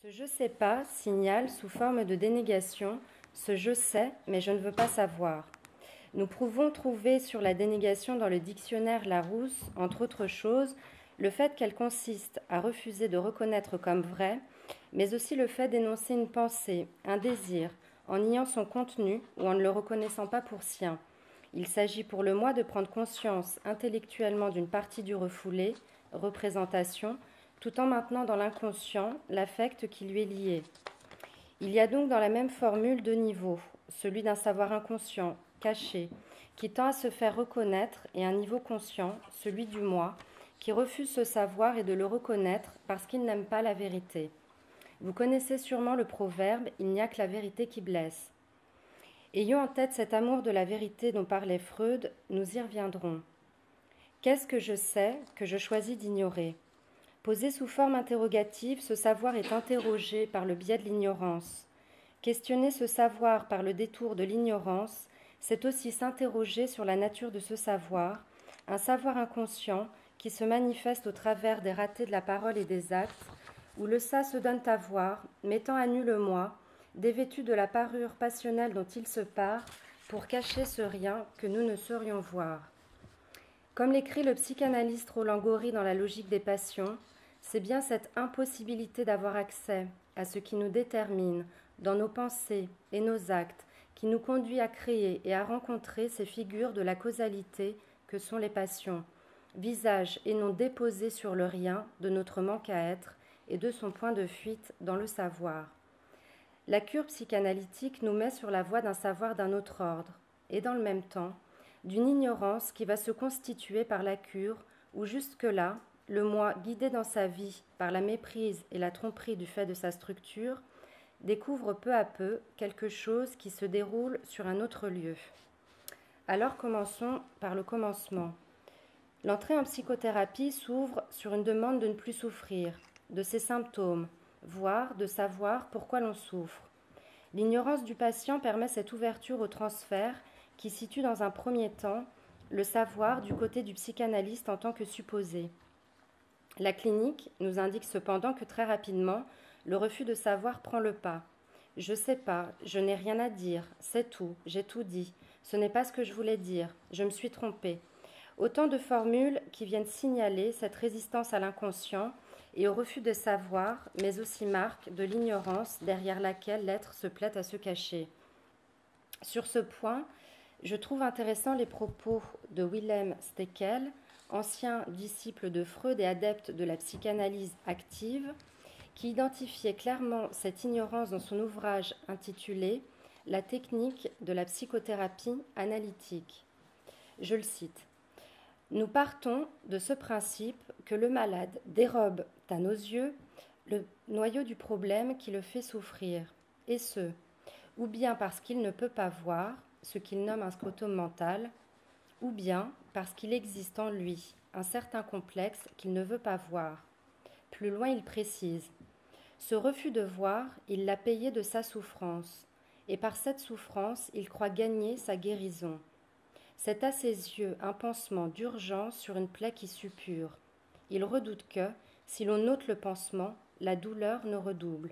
Ce je sais pas signale, sous forme de dénégation, ce je sais, mais je ne veux pas savoir. Nous pouvons trouver sur la dénégation dans le dictionnaire Larousse, entre autres choses, le fait qu'elle consiste à refuser de reconnaître comme vrai, mais aussi le fait d'énoncer une pensée, un désir, en niant son contenu ou en ne le reconnaissant pas pour sien. Il s'agit pour le moi de prendre conscience intellectuellement d'une partie du refoulé, représentation, tout en maintenant dans l'inconscient l'affect qui lui est lié. Il y a donc dans la même formule deux niveaux, celui d'un savoir inconscient, caché, qui tend à se faire reconnaître, et un niveau conscient, celui du moi, qui refuse ce savoir et de le reconnaître parce qu'il n'aime pas la vérité. Vous connaissez sûrement le proverbe « Il n'y a que la vérité qui blesse ». Ayons en tête cet amour de la vérité dont parlait Freud, nous y reviendrons. Qu'est-ce que je sais que je choisis d'ignorer ? Posé sous forme interrogative, ce savoir est interrogé par le biais de l'ignorance. Questionner ce savoir par le détour de l'ignorance, c'est aussi s'interroger sur la nature de ce savoir, un savoir inconscient qui se manifeste au travers des ratés de la parole et des actes, où le ça se donne à voir, mettant à nu le moi, dévêtu de la parure passionnelle dont il se part, pour cacher ce rien que nous ne saurions voir. Comme l'écrit le psychanalyste Roland Gori dans La logique des passions, c'est bien cette impossibilité d'avoir accès à ce qui nous détermine dans nos pensées et nos actes qui nous conduit à créer et à rencontrer ces figures de la causalité que sont les passions, visage et non déposés sur le rien de notre manque à être et de son point de fuite dans le savoir. La cure psychanalytique nous met sur la voie d'un savoir d'un autre ordre, et dans le même temps, d'une ignorance qui va se constituer par la cure, où jusque-là, le moi, guidé dans sa vie par la méprise et la tromperie du fait de sa structure, découvre peu à peu quelque chose qui se déroule sur un autre lieu. Alors commençons par le commencement. L'entrée en psychothérapie s'ouvre sur une demande de ne plus souffrir, de ses symptômes, voire de savoir pourquoi l'on souffre. L'ignorance du patient permet cette ouverture au transfert qui situe dans un premier temps le savoir du côté du psychanalyste en tant que supposé. La clinique nous indique cependant que très rapidement, le refus de savoir prend le pas. Je sais pas, je n'ai rien à dire, c'est tout, j'ai tout dit, ce n'est pas ce que je voulais dire, je me suis trompée. Autant de formules qui viennent signaler cette résistance à l'inconscient et au refus de savoir, mais aussi marque de l'ignorance derrière laquelle l'être se plaît à se cacher. Sur ce point, je trouve intéressant les propos de Wilhelm Steckel, ancien disciple de Freud et adepte de la psychanalyse active, qui identifiait clairement cette ignorance dans son ouvrage intitulé « La technique de la psychothérapie analytique ». Je le cite. Nous partons de ce principe que le malade dérobe à nos yeux le noyau du problème qui le fait souffrir, et ce, ou bien parce qu'il ne peut pas voir, ce qu'il nomme un scrotum mental, ou bien parce qu'il existe en lui un certain complexe qu'il ne veut pas voir. Plus loin, il précise. Ce refus de voir, il l'a payé de sa souffrance, et par cette souffrance, il croit gagner sa guérison. C'est à ses yeux un pansement d'urgence sur une plaie qui suppure. Il redoute que, si l'on ôte le pansement, la douleur ne redouble.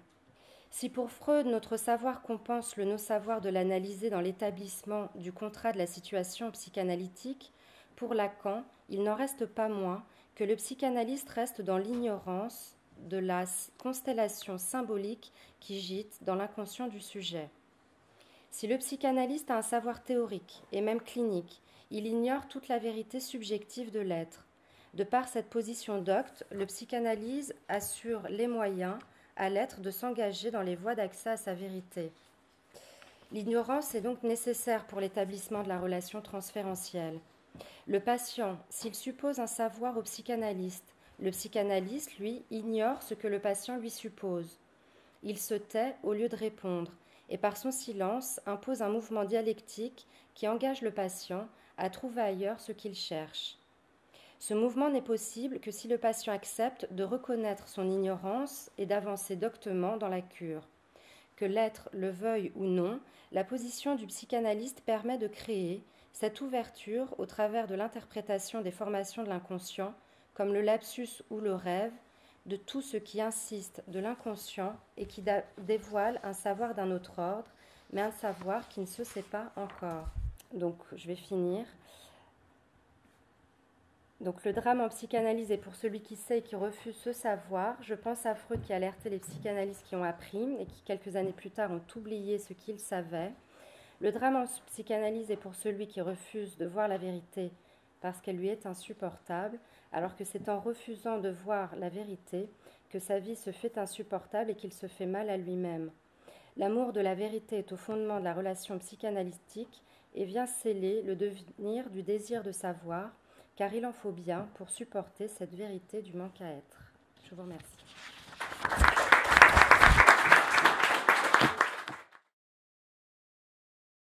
Si pour Freud, notre savoir compense le non-savoir de l'analyser dans l'établissement du contrat de la situation psychanalytique, pour Lacan, il n'en reste pas moins que le psychanalyste reste dans l'ignorance de la constellation symbolique qui gîte dans l'inconscient du sujet. Si le psychanalyste a un savoir théorique et même clinique, il ignore toute la vérité subjective de l'être. De par cette position docte, le psychanalyse assure les moyens à l'être de s'engager dans les voies d'accès à sa vérité. L'ignorance est donc nécessaire pour l'établissement de la relation transférentielle. Le patient, s'il suppose un savoir au psychanalyste, le psychanalyste, lui, ignore ce que le patient lui suppose. Il se tait au lieu de répondre, et par son silence impose un mouvement dialectique qui engage le patient à trouver ailleurs ce qu'il cherche. Ce mouvement n'est possible que si le patient accepte de reconnaître son ignorance et d'avancer doctement dans la cure. Que l'être le veuille ou non, la position du psychanalyste permet de créer cette ouverture au travers de l'interprétation des formations de l'inconscient, comme le lapsus ou le rêve, de tout ce qui insiste de l'inconscient et qui dévoile un savoir d'un autre ordre, mais un savoir qui ne se sait pas encore. Donc, je vais finir. Donc, le drame en psychanalyse est pour celui qui sait et qui refuse ce savoir. Je pense à Freud qui a alerté les psychanalystes qui ont appris et qui, quelques années plus tard, ont oublié ce qu'ils savaient. Le drame en psychanalyse est pour celui qui refuse de voir la vérité parce qu'elle lui est insupportable, alors que c'est en refusant de voir la vérité que sa vie se fait insupportable et qu'il se fait mal à lui-même. L'amour de la vérité est au fondement de la relation psychanalytique et vient sceller le devenir du désir de savoir, car il en faut bien pour supporter cette vérité du manque à être. Je vous remercie.